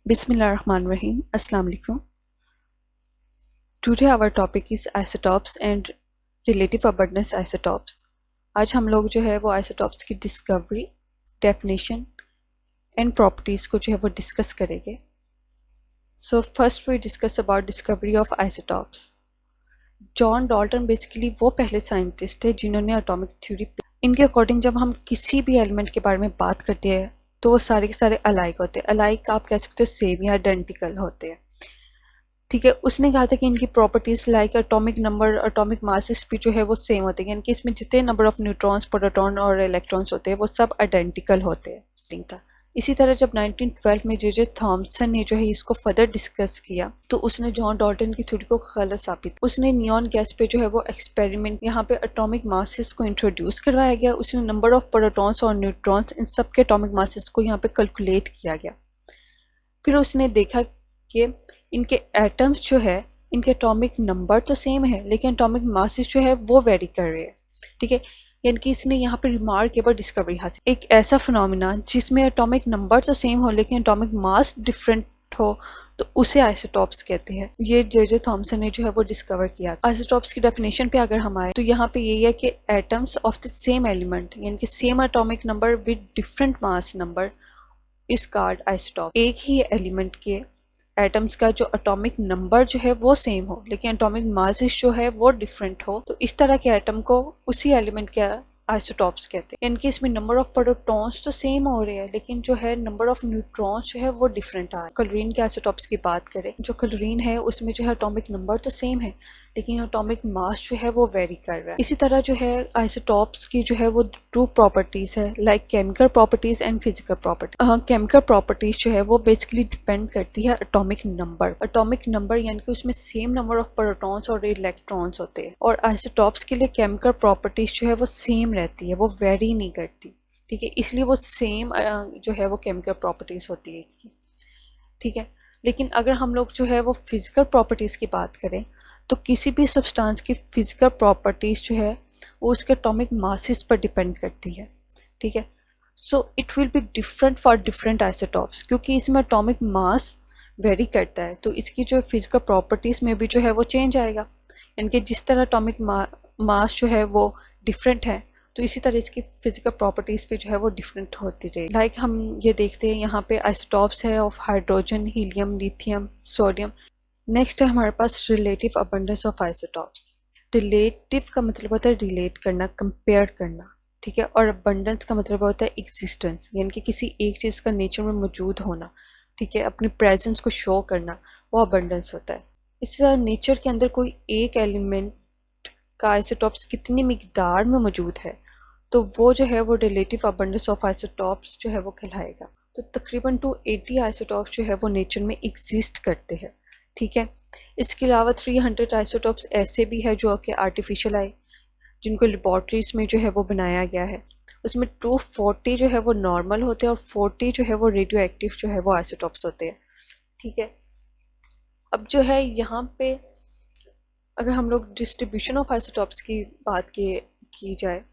Bismillahirrahmanirrahim. Assalamu alaikum. Today our topic is isotopes and relative abundance isotopes. आज हम लोग जो है वो isotopes की डिस्कवरी, डेफिनेशन एंड प्रॉपर्टीज़ को जो है वो डिस्कस करेंगे. So first we discuss about discovery of isotopes. John Dalton basically वो पहले साइंटिस्ट थे जिन्होंने एटॉमिक थ्योरी. इनके अकॉर्डिंग जब हम किसी भी एलिमेंट के बारे में बात करते हैं तो वो सारे के सारे अलाइक होते हैं. अलाइक आप कह सकते हो सेम या आइडेंटिकल होते हैं. ठीक है, उसने कहा था कि इनकी properties like atomic number, atomic masses भी जो है वो सेम होते हैं, यानी कि इसमें जितने नंबर ऑफ न्यूट्रॉन्स, प्रोटॉन और इलेक्ट्रॉन्स होते हैं वो सब आइडेंटिकल होते हैं. था इसी तरह जब 1912 में जे थॉमसन ने जो है इसको फर्दर डिस्कस किया तो उसने जॉन डाल्टन की थ्योरी को गलत साबित. उसने नियॉन गैस पे जो है वो एक्सपेरिमेंट, यहाँ पे एटॉमिक मासेस को इंट्रोड्यूस करवाया गया. उसने नंबर ऑफ प्रोटॉन्स और न्यूट्रॉन्स इन सब के एटॉमिक मासेस को यहाँ पे कैलकुलेट किया गया. फिर उसने देखा कि इनके एटम्स जो है इनके एटॉमिक नंबर तो सेम है लेकिन एटॉमिक मासेस जो है वो वेरी कर रहे हैं. ठीक है, यानी कि इसने यहाँ पर रिमार्केबल डिस्कवरी हासिल. एक ऐसा फिनोमिना जिसमें एटॉमिक नंबर तो सेम हो लेकिन एटॉमिक मास डिफरेंट हो तो उसे आइसोटॉप्स कहते हैं. ये जे थॉमसन ने जो है वो डिस्कवर किया. आइसोटॉप्स की डेफिनेशन पे अगर हम आए तो यहाँ पे यही है कि atoms of the same element यानी कि same atomic number with different mass number इस कॉल्ड आइसोटॉप. एक ही एलिमेंट के एटम्स का जो एटॉमिक नंबर जो है वो सेम हो लेकिन एटॉमिक मासेस जो है वो डिफरेंट हो तो इस तरह के एटम को उसी एलिमेंट के आइसोटॉप्स कहते हैं. इनके इसमें नंबर ऑफ प्रोटॉन्स तो सेम हो रहे हैं लेकिन जो है नंबर ऑफ न्यूट्रॉन्स जो है वो डिफरेंट आ रहे हैं. क्लोरीन के आइसोटॉप्स की बात करें, जो क्लोरीन है उसमें जो है एटॉमिक नंबर तो सेम है लेकिन एटॉमिक मास जो है वो वेरी कर रहा है. इसी तरह जो है आइसोटॉप्स की जो है वो टू प्रॉपर्टीज है, like chemical properties and physical property. Chemical properties जो है वो बेसिकली डिपेंड करती है एटॉमिक नंबर. एटॉमिक नंबर यानी कि उसमें सेम नंबर ऑफ प्रोटॉन्स और इलेक्ट्रॉन्स होते हैं. और आइसोटॉप्स के लिए केमिकल प्रॉपर्टीज जो है वो सेम रहती है, वो वेरी नहीं करती. ठीक है, इसलिए वो सेम जो है वो केमिकल प्रॉपर्टीज होती है इसकी. ठीक है, लेकिन अगर हम लोग जो है वो फिजिकल प्रॉपर्टीज़ की बात करें तो किसी भी सब्सटेंस की फिजिकल प्रॉपर्टीज़ जो है वो उसके एटॉमिक मासेस पर डिपेंड करती है. ठीक है, so it will be different for different isotopes क्योंकि इसमें एटॉमिक मास वेरी करता है तो इसकी जो फिजिकल प्रॉपर्टीज़ में भी जो है वो चेंज आएगा. यानी कि जिस तरह एटॉमिक मास जो है वो डिफरेंट है तो इसी तरह इसकी फिजिकल प्रॉपर्टीज़ भी जो है वो डिफरेंट होती रही. लाइक हम ये देखते हैं यहाँ पे आइसोटॉप्स है of hydrogen, helium, lithium, sodium. Next है हमारे पास relative abundance of isotopes. Relative का मतलब होता है रिलेट करना, कंपेयर करना. ठीक है, और अबंडेंस का मतलब होता है एग्जिस्टेंस यानी कि किसी एक चीज़ का नेचर में मौजूद होना. ठीक है, अपनी प्रेजेंस को शो करना, वो अबंडेंस होता है. इस तरह नेचर के अंदर कोई एक एलिमेंट का आइसोटॉप्स कितनी मिकदार में मौजूद है तो वो जो है वो रिलेटिव अबंडेंस ऑफ आइसोटॉप्स जो है वो कहलाएगा. तो तकरीबन 280 आइसोटॉप्स जो है वो नेचर में एग्जिस्ट करते हैं. ठीक है, इसके अलावा 300 आइसोटॉप्स ऐसे भी है जो कि आर्टिफिशियल आए जिनको लेबॉर्ट्रीज में जो है वो बनाया गया है. उसमें 240 जो है वो नॉर्मल होते हैं और 40 जो है वो रेडियो एक्टिव जो है वो आइसोटॉप्स होते हैं. ठीक है, अब जो है यहाँ पे अगर हम लोग डिस्ट्रीब्यूशन ऑफ आइसोटॉप्स की बात की जाए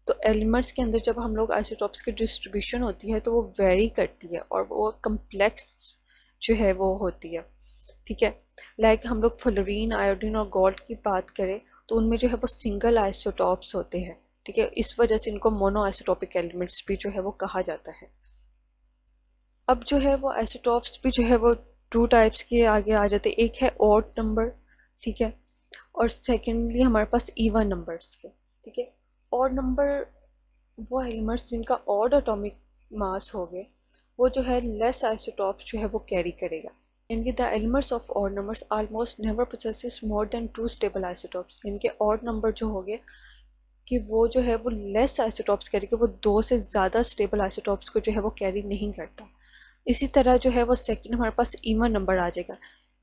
तो एलिमेंट्स के अंदर जब हम लोग आइसोटॉप्स की डिस्ट्रीब्यूशन होती है तो वो वेरी करती है और वो कम्प्लेक्स जो है वो होती है. ठीक है, लाइक हम लोग फ्लोरीन, आयोडीन और गोल्ड की बात करें तो उनमें जो है वो सिंगल आइसोटॉप्स होते हैं. ठीक है, इस वजह से इनको मोनो आइसोटॉपिक एलिमेंट्स भी जो है वो कहा जाता है. अब जो है वो आइसोटॉप्स भी जो है वो टू टाइप्स के आगे आ जाते हैं. एक है ऑड नंबर, ठीक है, और सेकेंडली हमारे पास इवन नंबर्स के. ठीक है, ऑड नंबर वो एलिमेंट्स जिनका ऑड एटॉमिक मास हो गए वो जो है लेस आइसोटॉप्स जो है वो कैरी करेगा. इनके the elements of odd numbers almost never possesses more than 2 stable isotopes. इनके ऑड नंबर जो हो गए कि वो जो है वो लेस आइसोटॉप्स कैरी कर, वो 2 से ज़्यादा स्टेबल आइसोटॉप्स को जो है वो कैरी नहीं करता. इसी तरह जो है वो सेकेंड हमारे पास इवन नंबर आ जाएगा.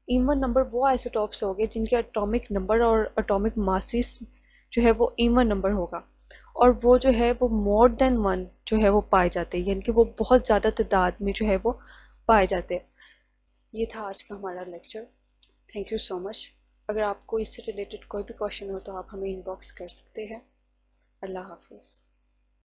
इवन नंबर वो आइसोटॉप्स हो गए जिनके एटॉमिक नंबर और एटॉमिक मासेस जो है वो इवन नंबर होगा और वो जो है वो मोर देन 1 जो है वो पाए जाते हैं, यानी कि वो बहुत ज़्यादा तादाद में जो है वो पाए जाते हैं. ये था आज का हमारा lecture. Thank you so much. अगर आपको इससे रिलेटेड कोई भी क्वेश्चन हो तो आप हमें इनबॉक्स कर सकते हैं. अल्लाह हाफिज़.